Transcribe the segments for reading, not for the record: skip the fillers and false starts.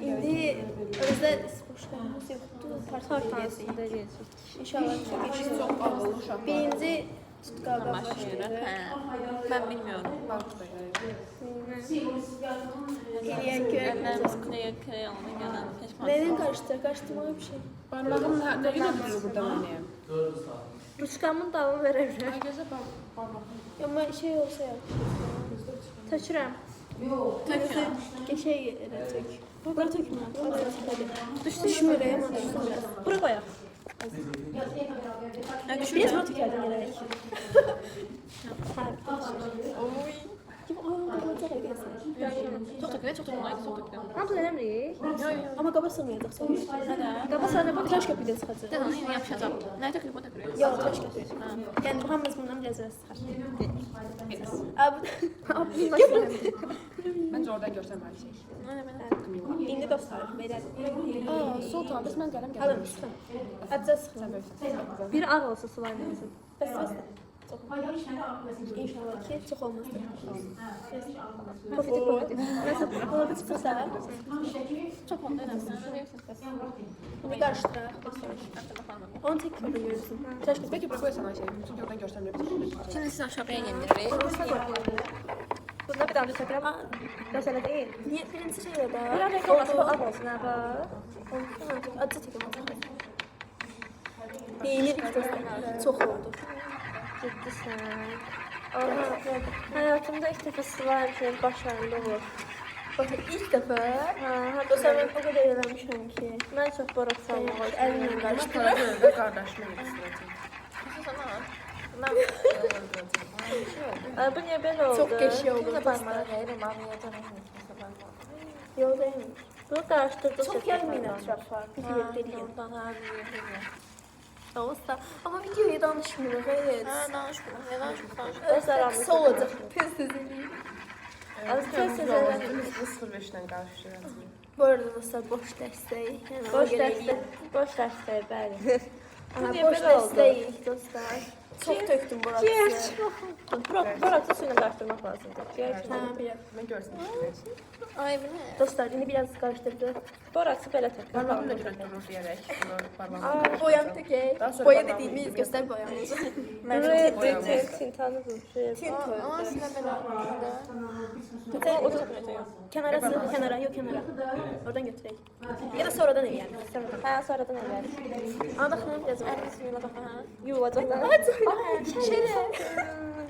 İndi özdə sporçlarımız yoxdur, partiyasında deyəcək. İnşallah çox ağıllı uşaq. Birinci tutqağa başlayırıq. Mən bilmiyorum. İliyən Köy olma gələn peşman. Nədən qarışdırmalı bir şey. Parmağım nə ilə duruyor burada mənim? Ruçkamın dalını verəmirəm. Ay gözə parmağım. Amma şey olsa ya. Tökürəm. Geçey yerə tök. Bura tökmə. Düşmür amma düşsün biraz. Bura qoyaq. Biraz bura tökərdim gələrək. Oy. Kim qalacaq gəlsin. Çox tökülür, çox tökülür. Hamısı eləmirik. Amma qaba sığmayacaq sonra. Qaba sonra bu Tıraş köpüylə sıxacaq. Dedim, yine yapacağım. Nə tökülür, bu tökülür. Yox, tıraş köpüyü. Yəni bu hamımız bundan biraz sıxar. Abi, Məncə oradan görsəməliyik. indi dostlar, belə. Sultan, bəs mən qələm Alın, gətirəm. sıxın. Acca sıxın. Bir ağ olsa slime olsun. Bəs. İnşallah ki, çox olmazdır. Pofidi. Nəsə, ola bir çıxırsa. Çox oldu, eləsin. İndi qarışdıraq. Onu tek körü görürsün. Tıraş köpüyü. Bəlkə bura qoysan Ayşe, çünki oradan görsəməliyik. Şimdi siz aşağıya indiririk. Bunda bir daha çəkirəm. Bəs elə deyil. Niyə birinci şeylə bax. Bir renk olmasın, ağ olsun, ha bax. Acı çəkəm. Beğenirik dostlar. Çox oldu. Ciddisən. Aha, hayatımda ilk dəfə slime şeyin başlarında olur. Bakın ilk dəfə. Dostlar mən o qədər eləmişəm ki. Mən çox boraq salmağa Əlimlə qarışdıraq. Və qardaşımı yetişdirəcəm. Bu niyə belə oldu? Çox qəşəng oldu. Kimsə barmağı verir, mamiyə canım. Yox deyil. Bunu qarışdırdı. Çox gəlməyin ətrafa. Biz yediriyim. Ondan hər Olsa. Amma videoya danışmırıq. Evet. Ha, danışmıram. Ne danışmıram? Qısa olacaq. Tez-tez eləyim. Tez-tez Biz 05-dən qarışdıracağıq. Bu arada dostlar boş dəstək. Boş dəstək, bəli. Boş dəstək dostlar. Çox tökdüm burası. Boraksı suyla qarışdırmaq lazımdır. Ha, biraz. Mən görsün. Ay, bu nə? Dostlar, indi biraz qarışdırdı. Boraksı belə tək. Parmağım da görə durur deyərək. Parmağım. Boyam tökək. Boya dediyimiz göstər boyamızı. Tintanı bu şey. Ama aslında belə Kənara sığ, kənara, yox kənara. Oradan götürək. Ya da sonradan eləyək. Hə, sonradan elərik. Anaxına biraz var. Bismillah baxana. Yuvacaqlar. Şöyle.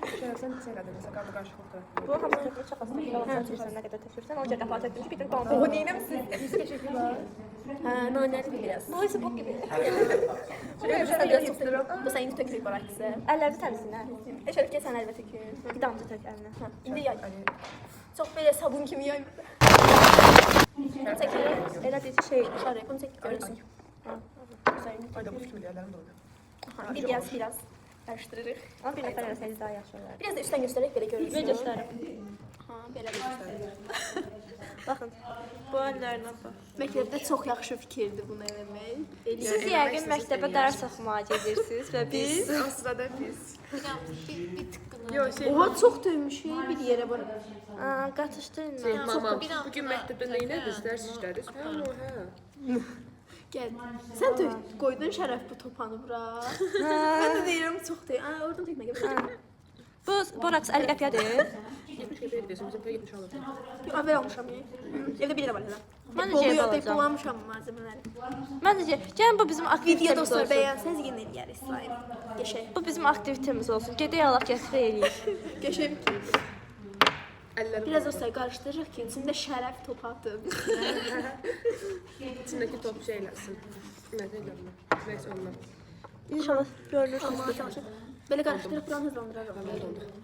Sən neçə elədin? Məsələn, qarda qarışıqlıqdır. Bu hamısı tökülür, çox az tökülür. Nə qədər tökülürsən, onca qapağı tökülür ki, bütün qanunu. O neynəmsin? Ha, nanəli biraz. Bu isə bok gibi. Bu sən indi tökürük boraksı. Əlləri təmizsinlər. Şöyle ki sən əlbə tökür. Bir damcı tök əlinə. İndi yay. Çox belə sabun kimi yay. Çəkərək. Elə bir şey. Şarı, bunu çək görürsün. Ayda buz kimi deyərlərim də olur. Bir biraz qarışdırırıq. Amma bir nəfər eləsəydi daha yaxşı olardı. Biraz da üstdən göstərək belə görürsün. Mən göstərim. Ha, belə göstərək. Baxın. Bu əllərinə bax. Məktəbdə çox yaxşı fikirdir bunu eləmək. Siz yəqin məktəbə dərs oxumağa gedirsiniz və biz Sırada biz. bir tıqqını. Yox, şey. Oha, çox döymüşük bir yerə bura. Qatışdırın. Mama, bugün məktəbdə nə edirik? Dərs işlədik. Hə. Gəl. Sən qoydun şərəf bu topanı bura. Mən də deyirəm çox deyil. Oradan tökmək gəlir. Bu boraks 50 qəpiyadır. 70 qəpiyə edirsən, bizim 70 alır. Əvvəl almışam. Evdə bir yerə var elə. Mən də Boluyor, ceyb deyib alacağım. bulamışam malzəmələri. Mən də gəlin bu bizim Video aktivitemiz dostlar olsun. bəyənsəniz yenə eləyərik slime. Qəşəng. Bu bizim aktivitemiz olsun. Gedək alaq gətirək eləyək. Qəşəng. Əllərim. Biraz dostlar qarışdırırıq ki, içində şərəf top atıb. İçindəki top şey eləsin. Nə deyirəm? Nəysə ondan. İnşallah görünür. Belə qarışdırıb buranı hızlandırarıq.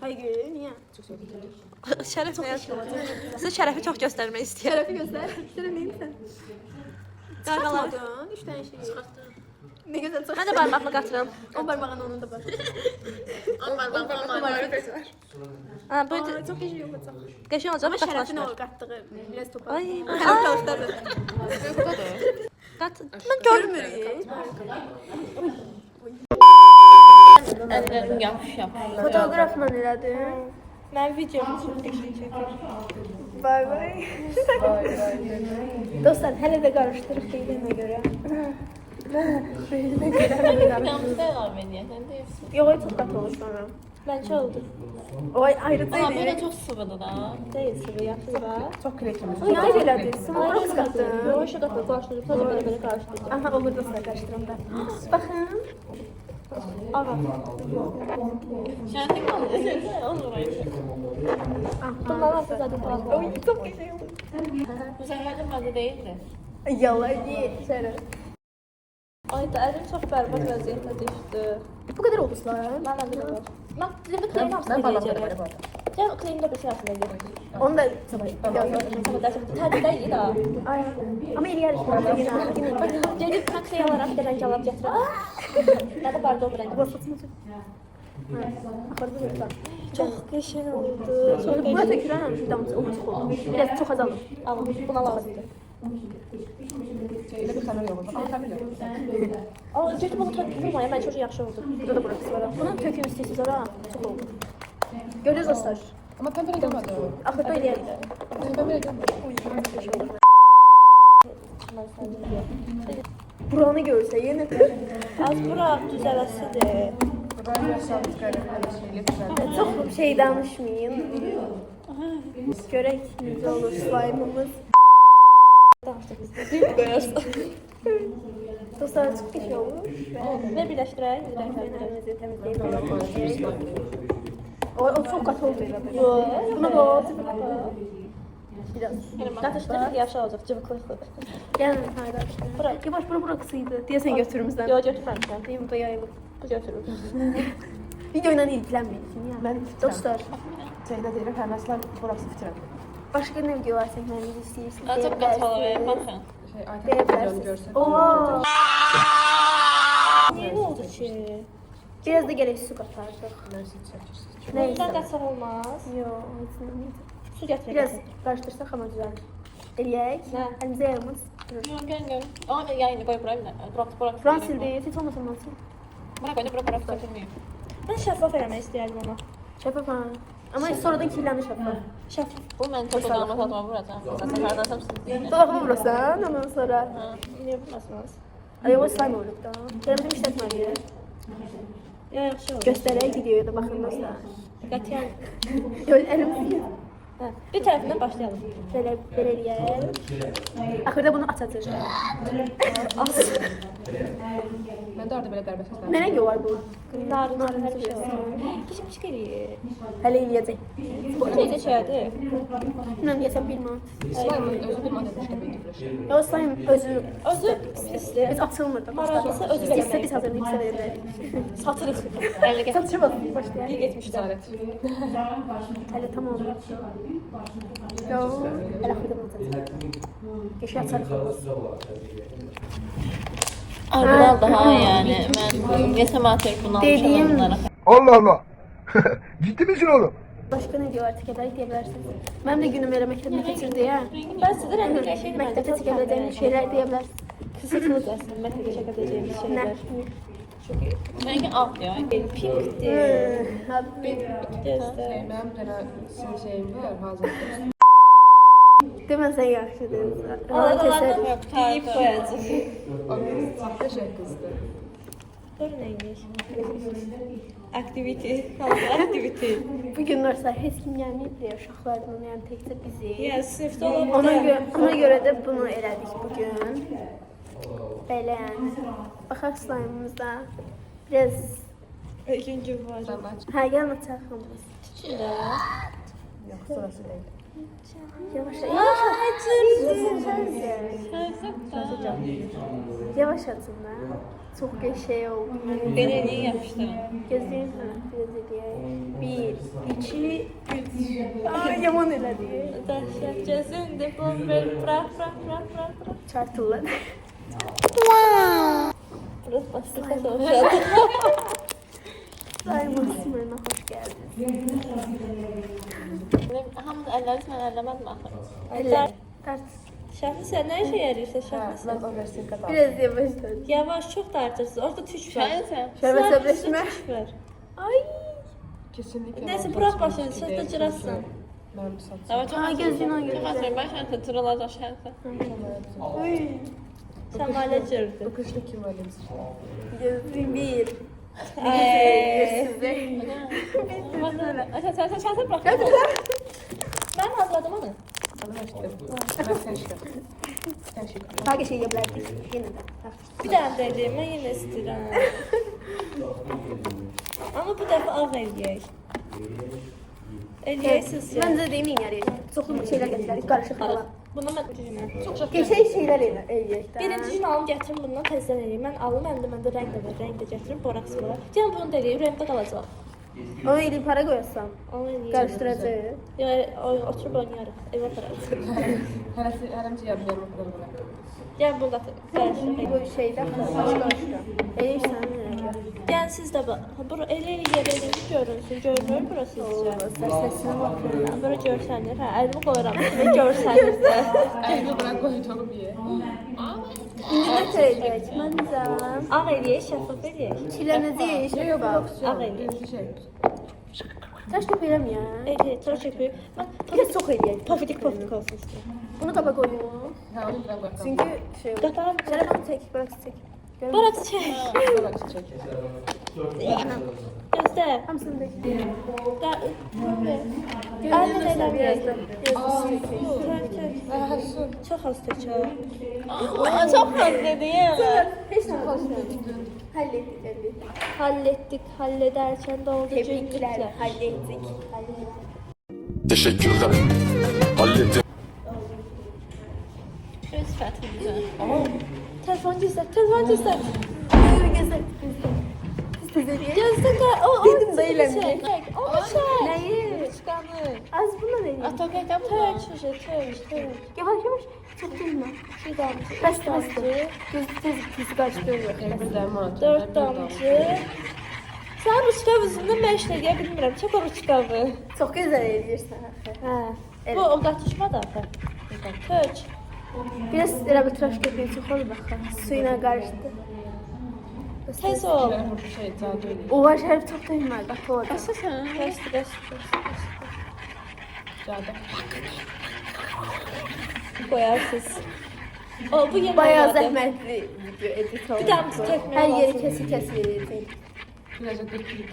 Hayır, niyə? Şərəf nə yaşayacaq? Sizə şərəfi çox göstərmək istəyirəm. Şərəfi göstər. Şərəf neyinsən? Qarqalar. Çıxartmadın, 3 dənə şey. Ne gözəl çıxartdın. Mən də barmağımı qatıram. O barmağın onun da var. Ha, bu Çox qəşəng olacaq. qəşəng olacaq. Ama Qatlaşma. şərəfin o qatdığı biraz topa. Ay, Qarışdırdı. qat. Mən görmürəm. Əllərim yapış. Fotoqrafla elədim. Mən videomu çəkir. Bay bay. Dostlar, hələ də qarışdırıq qeydinə görə. Yalnız devam edeyim. Sen de yapsın. Yox, çox qat olur sonra. Bence oldu. O ayrı Ama böyle deyil. çok sıvıdı da. Değil sıvı yaxşı var. Çok kireçimiz. Ay, ayrı elədi. Sonra çox qatdı. Yoğuşu qatı qarışdırıb, sonra belə qarışdırıb. Aha, olur dostlar, qarışdıram da. Baxın. Ağa. Kendi kaldı. Olur öyle. Bundan altı zaten fazla. Oy, çok güzel. Bu sefer de fazla değildi. Yalan ye, şərəf. Ay da əlim çox bərbad vəziyyətə düşdü. Bu qədər oldular. Mən də var. Mən limit krem Ben hamısını parmakları yiyəcəyəm. böyle böyle. Gəl kremdə bir şey yapmaya gedir. Onu da Tamam, dərsəm. Tədbirdə iyi da. Ay, amma eləyərik. Gedib mən krem alaram, bir rəng alıb gətirəm. Nə də barda o rəng. Çox qəşəng oldu. Çox Buna qəşəng. tökürəm, şuradan o çox olur. Biraz çox azalır. Alın, buna lazımdır. Şeyle bir kamera yok. Ama kamera yok. Aa, götür bunu vurmaya, mən çox yaxşı oldu. Burada da burası var. Bunu tökün istəyirsiniz ora. Çox olur. Görüyoruz dostlar. Ama kamera gelmedi. Axırda eləyərik. Kamera gelmedi. Buranı görsə yenə də Az bura düzələsidir. Ben yaşam çıkarım. Şeyle güzel. çox şey danışmayın. Görək necə olur slime'ımız. Danışdıq biz də. Bir qoyarsan. Dostlar çox qəşəng olur. Və birləşdirək, bir rəng Əlimizi təmizləyib. O çox qat oldu elə. Yox. Buna bax. Biraz. Qatışdırıq, yaxşı olacaq, cıvıqlıqlı. Gəlin, hayır açdı. Bura. Yavaş, bura qısıydı. Deyəsən götürümüzdən. Yox, götürməmişəm. Deyim, bu yayılıb. Bu götürür. Video ilə ilgilənməyin. Ben Dostlar, şeyde değil. Parmaklar burası fitiren. başqa nə videolar çəkməyimizi istəyirsiniz? Daha çok katı oluyor. Bakın. Şey Deyə Ayten videonu bilərsiniz. görsen. Oo, Niyə oldu ki? biraz da gərək su qatardıq. Neyse çekeceğiz. Neysə. Bundan qaçaq olmaz. Yox, heç nə. Su gətirək. Biraz qarışdırsaq amma düzəlir. Eləyək. Nə? Əlimizə yayılmaz. Yok gel gel. Ama ben yayını koy buraya. Bırak. Fransildə heç olmasa nasıl? Bırak öyle bırak götürmeyeyim. Mən şəffaf eləmək istəyirəm ona. Şəffaf ha. Amma sonradan kirlənir şəffaf. Şəffaf. Bu ben topladım ama tatma burası. Zaten her dansam siz değil. Dolabı vurursan, ondan sonra. Niyə bilməsiniz? Ay, o slime olub da. Gəlmişəm işlətməliyik. Ya yaxşı olur. Göstərək videoya da baxın dostlar. Qətiyyən. Yox, əlim Hə, bir tərəfindən başlayalım. belə eləyək. Axırda bunu açacağıq. Ben de orada böyle berbat sesler. Nə rəng var bu? Narın hər bir şey olur. Keçib eləyir. Hələ eləyəcək. Bu teyzə şeydir. Bilməm, yesəm bilməm. Slime'ın özü bir maddemiş gibi dökülür. O slime özü Özü istisli. biz açılmır da. Maraqlısı özü İstəyirsə biz vermək. hazırlayıb sizə verəcəyik. Satırıq. Elle gel. Satışa başlayaq. İyi getmişlər. Ticaret. Hələ tamam. Yox, hələ axırda bunu açacağıq. Keşke açarıq. Arbal daha yani. Ben yesem artık bunu almışım Dediğim- bunlara. Allah Allah. Ciddi misin oğlum? Başqa nə deyə artıq edək deyə bilərsiniz. Mənim də günüm elə məktəbdə keçirdi ya. Mən sizə rəngli qəşəng Məktəbdə çəkə biləcəyim şeylər deyə bilərsiniz. Kısıtınız əslində, məktəbdə çəkə biləcəyimiz Nə? şeylər. Benimki alt ya. Pinkdir. Habbi. Gözdə. Benim bir tane sizin şeyim var. Hazır. Deməsən yaxşıdır. Aralardan deyib qoyacaq. Sahte şey kızdı. Görün neymiş. Activity. Activity. Bu gün dostlar heç kim gəlməyib deyə uşaqlardan, yəni təkcə bizi. Yəni sinifdə olan Ona görə də bunu elədik bu gün. Belə yəni. Baxaq slime'ımızda biraz üçüncü var. Ben aç. hə gəlin açaq. İçində. Yok sırası değil. Yavaş yavaş. Yavaş atın da. Çox qəşəng oldu. Beni niye yapıştırın? Gözləyin ha, biraz eləyək. 1, 2, 3. Ay, yaman elədi. Dəhşət gözün diplom ver. Bırak. Çartırlar. Burası bastıqda Slime. soğuşadı. Slime Smirn'a hoş geldiniz. Hamı elleri sen ellemez mi? Eller. Tart. Şəfi sən nə işə yarayırsan Ha, şəfi? ben o versiyonu katalım. Biraz yavaş tart. Yavaş çox dartırsın. Orada tüş var. Şöyle Şöyle Slime səbirləşmə. üstü tüş var. Ay. Kesinlikle. Neyse olmaz. bırak başını, Kesinlikle sözde değil. cırasın. Benim saçım. Ama çok Ha, gözünü o gördü. Hazır, ben şarkı tırılacak şarkı. Sen hala cırdın. Bu kışta kim öyle bir şey? Gözün bir. Sen bırak. Ben hazırladım onu. Ben sen şık. Sen şık. Belki şey yapabilirdik. Yine de. Bir daha dedim, ben yine istedim. Ama bu defa ağ eləyək. Eləyək sizcə. Bence demeyin yani. Çoxlu şeyler getirelim. Karışık falan. Buna mən ucuyum. Geçen şeyler eləyək də. Birinci gün alım gətirim bundan təzdən eləyim. Mən alım, məndə rəng də var, rəng də gətirim, boraks var. Gəlin bunu da eləyim, ürəyimdə qalacaq. Onu eləyib para qoyarsan. Onu eləyim. Karıştıracaq. Oturub oynayarıq, evə apararıq. Hərəmci yardım Gəl burada qarışıq. Bu şeydə başqa. Eləyirsən nə? Gəl siz də bax. Bura elə yer eləyim ki, görünsün. Görünür burası sizcə? Səsinə baxıyorum. Bura görsənir. Hə, əlimi qoyuram. Görsənir də. Əlimi bırak koydum ye. İndi nə eləyək? Məncə. Ağ eləyək, şəffaf eləyək. Çilənəcək şey yox. Ağ eləyək. Şey. Təş köp eləmə. Tıraş yapıyor. Bak, Biraz çox eləyək. pofidik olsun işte. Bunu qaba qoyun. Ha onu bırak bakalım. Çünki şey. Qatar. Şərə bax çək, bax çək. Boraks çək. Bırak çiçek. Gözdə. Hamısını da. Əlini eləməyək. Ha su. Çox az tökək. Aa, çok az dediğim. Heç nə olsun. Həll etdik. Halledərkən də oldu Tebriklər. cüngüklər. Həll etdik. Teşekkürler. Hallettim. Şu sıfatı güzel. Telefon gizlət, telefon gizlət. Gözlə. Gözdə o Dedim də eləməyək. Onu çək. Nəyi? Çıqanı. Az bundan eləyək. Atokek yapma. Tök. Yavaş yavaş. Çox bilmə. Bir damcı. Bəs damcı. Gözü qaçdı. Bir derman. 4 damcı. Sən ruçkav üzündən mən işləyə bilmirəm. Çək o ruçkavı. Çox gözəl eləyirsən axı. Hə. Bu o qatışma da axı. Tök. Biraz elə bir tıraş köpüyü çox olur bax. Su ilə qarışdı. Tez ol. Şey zaten. O var şərif çox döymə, qatı olacaq. Nasılsın? Qəsd. Zaten. Qoyarsınız. O bu yeni Bayağı olmadı. zəhmətli video edit oldu. Bir damcı çəkmək Hər yeri lazımdır. kəsik eləyəcək. Birazcık dökülüp.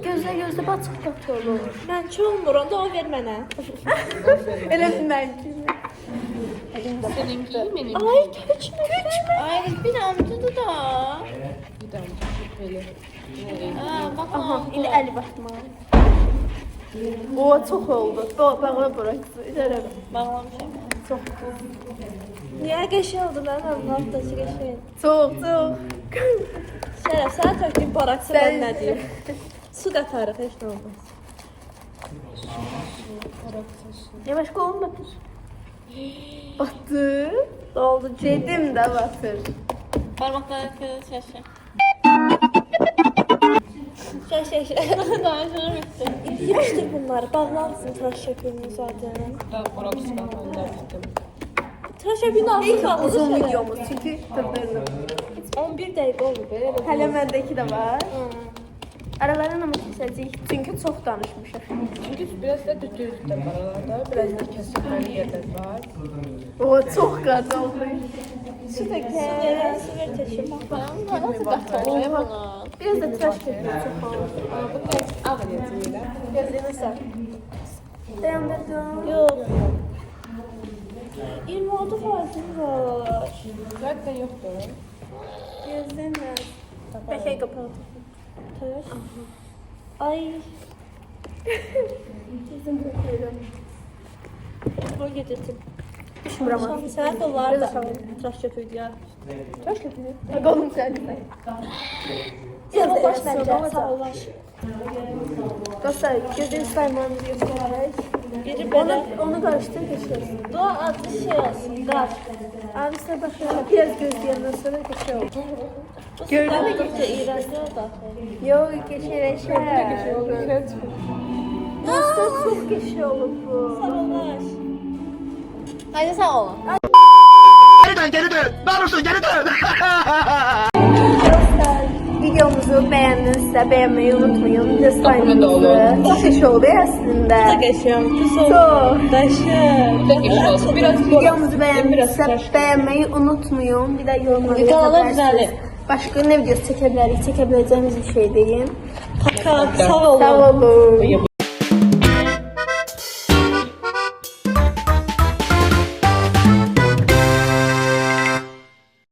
Gözlə bax çox qatı olur. Mən olmur, onda o ver mənə. Elə mən kimi. Seninki benim. Ay, tökmə. Ay bir amcadı da. Bir damcı şüpheli. Aa, bak Aha, oldu. indi əli baxma. O çox oldu. Bağla bıraksın. İlərə bax. Bağlamışım. Çox. Niyə qəşəng oldu lan? Allah da qəşəng. Çox. Şərəf, sənə tökdüm boraksı Sən- mən nə deyim? Su qatarıq, heç nə olmaz. Yavaş qolunu batır. Batır. Doldu. Dedim də batır. Parmakları kız şaşı. Şey. Daha sonra bitti. İndi yapışdır bunları, bağlansın tıraş yapımını zaten. Ben orak çıkarmayı yaptım. Tıraş yapımını altı İlk qaldı uzun şərəf. videomuz çünki dırdırdım. 11 dəqiqə oldu belə. Hələ məndəki də var. Aralarını ama kesəcəyik çünki çox danışmışıq. Çünkü biraz da düz de paralarda. Biraz da kesikleri yerler var. O çox qat oldu. Su dökək. Su ver təşim. Nasıl katılıyor bunu? Biraz da tıraş köpüğü çox oldu. Ama bu da ağır yatıyla. Gözünü sar. Dayandırdım. Yox. 26 faizim var. Zaten yoktu. Gözləmə. Qəşəng qapalı. Tıraş. Ay. Gözüm qırpıyorum. Bu getirdim. Düşmür ama. Sənə qolları da tıraş yapıydı ya. Tıraş köpüğü. Qolum sənə. Sağolaş məncə, sağolaş. Dostlar, gözünü saymanızı göstərək. Biri belə. Onu qarışdır, geçiyorsun. Dua adlı şey olsun, qar. Abisine bakıyorum. Biraz gözleyenden sonra geçiyor. Bu Gördün mü? sıqalı iğrəncə o da. Yok, geçiyor. Dostlar, çok geçiyor olup bu. Sağolaş. Hadi sağ olun. Geri dön. Ne olursun geri dön. Dostlar, videomuzu beğendiniz. beğendinizsə bəyənməyi unutmayın. Dislike'ınızı. Şiş oldu əslində. Çox. Biraz Videomuzu bəyəndinizsə bəyənməyi unutmayın. Bir də yorumlara yazabilirsiniz. Başqa nə videosu çəkə bilərik? Çəkə biləcəyimiz bir şey deyin. Paka, sağ olun. Sağ olun.